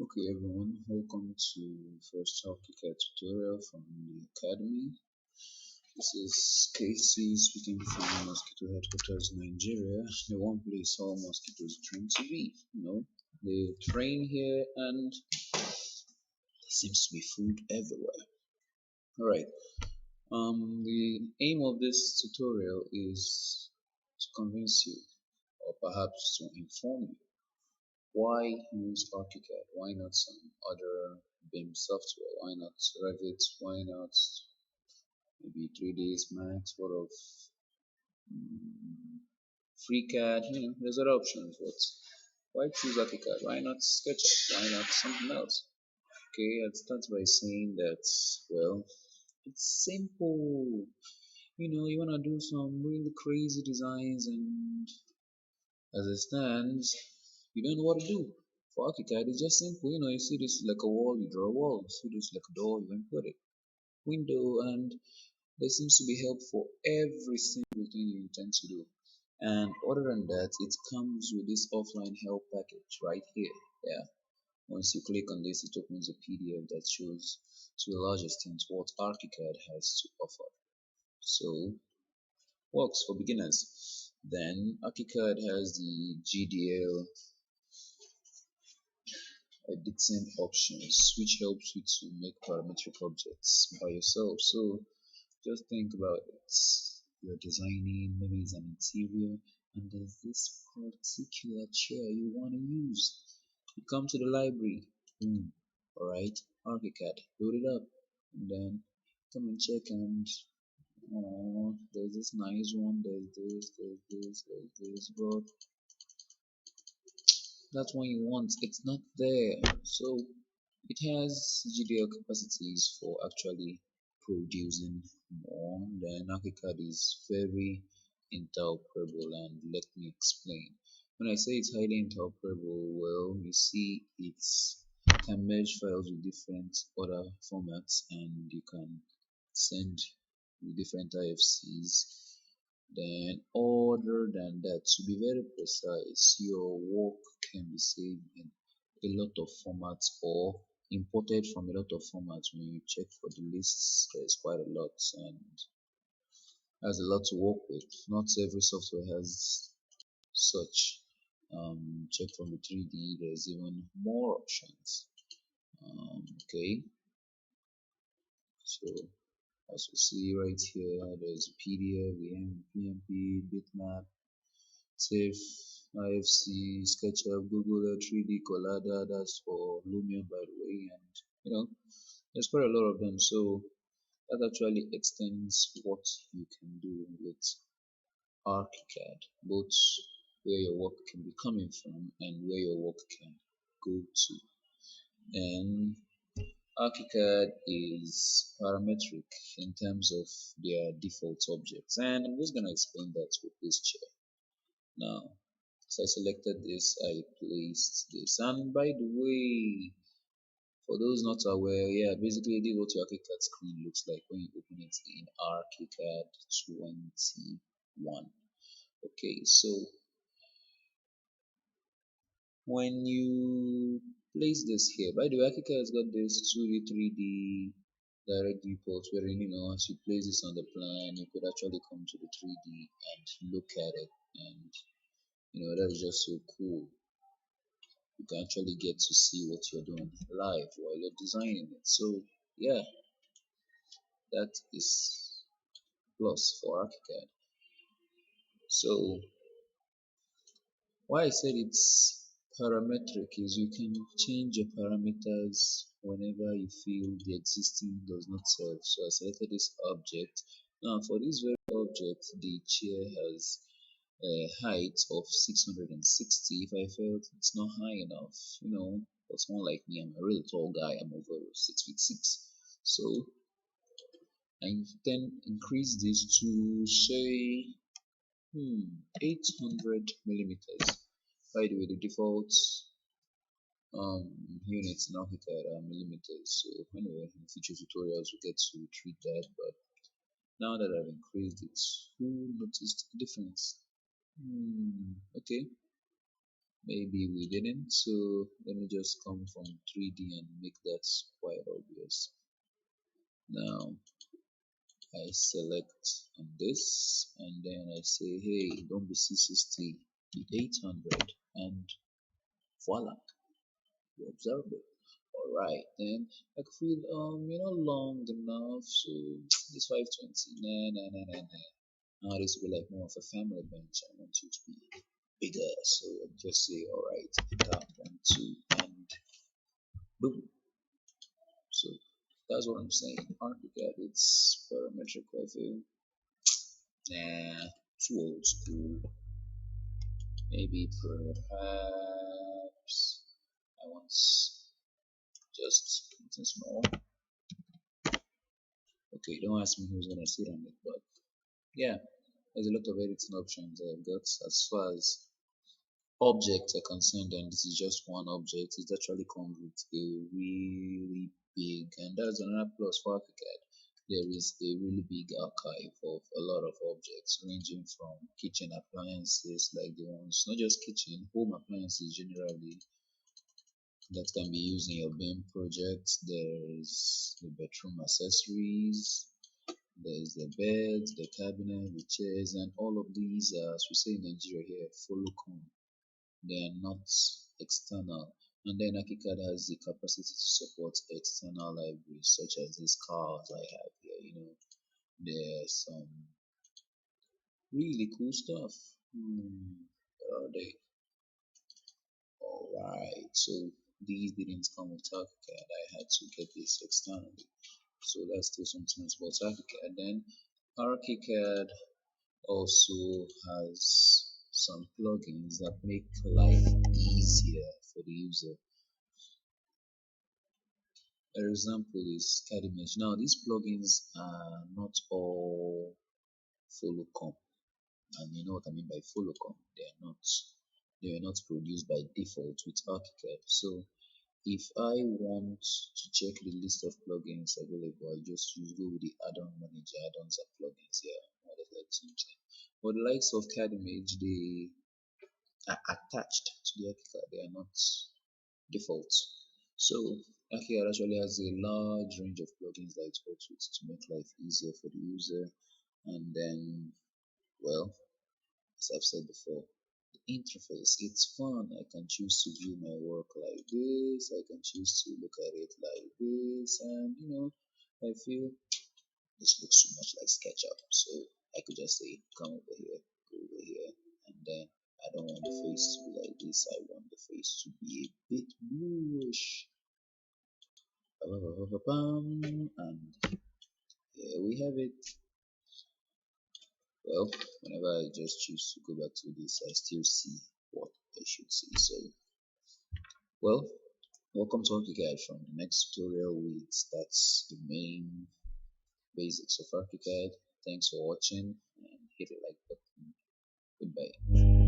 Okay everyone, welcome to first Archicad tutorial from the Academy. This is Casey speaking from Mosquito Headquarters, Nigeria, the one place all mosquitoes train to be. They train here and there seems to be food everywhere. Alright, the aim of this tutorial is to convince you or perhaps to inform you why use Archicad? Why not some other BIM software? Why not Revit? Why not maybe 3ds Max? What of mm, FreeCAD? There's other options. But why choose Archicad? Why not SketchUp? Why not something else? Okay, I'd start by saying that, well, it's simple. You wanna do some really crazy designs, and as it stands, you don't know what to do. For ArchiCAD, it's just simple. You see this like a wall, you draw a wall. You see this like a door, you input it. Window, and there seems to be help for every single thing you intend to do. And other than that, it comes with this offline help package right here. Yeah. Once you click on this, it opens a PDF that shows to a large extent what ArchiCAD has to offer. So, works for beginners. Then has the GDL editing options, which helps you to make parametric objects by yourself. So just think about it. You're designing, maybe it's an interior, and there's this particular chair you want to use. You come to the library, boom, alright, Archicad, load it up, and then come and check and oh, there's this nice one, there's this, but that's what you want. It's not there. So it has GDL capacities for actually producing more. Then Archicad is very interoperable, and let me explain. When I say it's highly interoperable, well, you see it can merge files with different other formats, and you can send with different IFCs. Then, other than that, to be very precise, your work can be saved in a lot of formats or imported from a lot of formats. When you check for the lists, there's quite a lot and has a lot to work with. Not every software has such. Check from the 3D, there's even more options. Okay, so as you see right here, there's PDF, PMP, bitmap, TIFF, IFC, SketchUp, Google Earth 3D, Collada, that's for Lumion by the way, and there's quite a lot of them. So that actually extends what you can do with Archicad, both where your work can be coming from and where your work can go to. And Archicad is parametric in terms of their default objects, and I'm just going to explain that with this chair. Now, so I selected this, I placed this, and by the way, for those not aware, yeah, basically this is what your ArchiCAD screen looks like when you open it in ArchiCAD 21. Okay, so when you place this here, by the way, ArchiCAD has got this 2D, 3D direct viewport wherein as you place this on the plan, you could actually come to the 3D and look at it, and that is just so cool. You can actually get to see what you're doing live while you're designing it. So yeah, that is plus for Archicad. So why I said it's parametric is you can change your parameters whenever you feel the existing does not serve. So I selected this object. Now for this very object, the chair has a height of 660. If I felt it's not high enough, for someone like me, I'm a really tall guy, I'm over 6 feet 6. So I then increase this to say 800 millimeters. By the way, the default units in Archicad are millimeters. So anyway, in future tutorials we get to treat that. But now that I've increased it, who noticed the difference? Okay. Maybe we didn't, so let me just come from 3D and make that quite obvious. Now I select on this and then I say, hey, don't be C60, be 800, and voila, you observe it. Alright, then I could feel long enough, so it's 520. Nah, nah, nah, nah, nah. Now this will be like more of a family bench. I want you to be bigger, so I just say, alright, tap 1, 2, and boom. So that's what I'm saying. Archicad, it's parametric review. Nah, too old school. Maybe perhaps I want just something small. Okay, don't ask me who's gonna sit on it, but yeah, there's a lot of editing options I've got as far as objects are concerned, and this is just one object. It actually comes with a really big, and that's another plus for ArchiCAD. There is a really big archive of a lot of objects, ranging from kitchen appliances, like the ones, not just kitchen, home appliances generally, that can be used in your BIM projects. There's the bedroom accessories, there's the bed, the cabinet, the chairs, and all of these, as we say in Nigeria here, follow come. They are not external. And then ArchiCAD has the capacity to support external libraries, such as these cars I have here. There's some really cool stuff. Where are they? Alright, so these didn't come with ArchiCAD. I had to get this externally. So let's do some things about ArchiCAD. Then ArchiCAD also has some plugins that make life easier for the user. An example is CAD image. Now, these plugins are not all follow come, and you know what I mean by follow come. They are not produced by default with ArchiCAD. So, if I want to check the list of plugins available, I just go with the add-on manager, add-ons and plugins here. But the likes of CAD image, they are attached to the ArchiCAD. They are not default. So Archicad actually has a large range of plugins that it works with to make life easier for the user. And then, well, as I've said before, the interface, it's fun. I can choose to view my work like this. I can choose to look at it like this. And, I feel this looks so much like SketchUp. So I could just say, come over here, go over here. And then I don't want the face to be like this. I want the face to be a bit bluish. And here we have it. Well, whenever I just choose to go back to this, I still see what I should see. So, well, welcome to Archicad. From the next tutorial, we start the main basics of Archicad. Thanks for watching and hit the like button. Goodbye.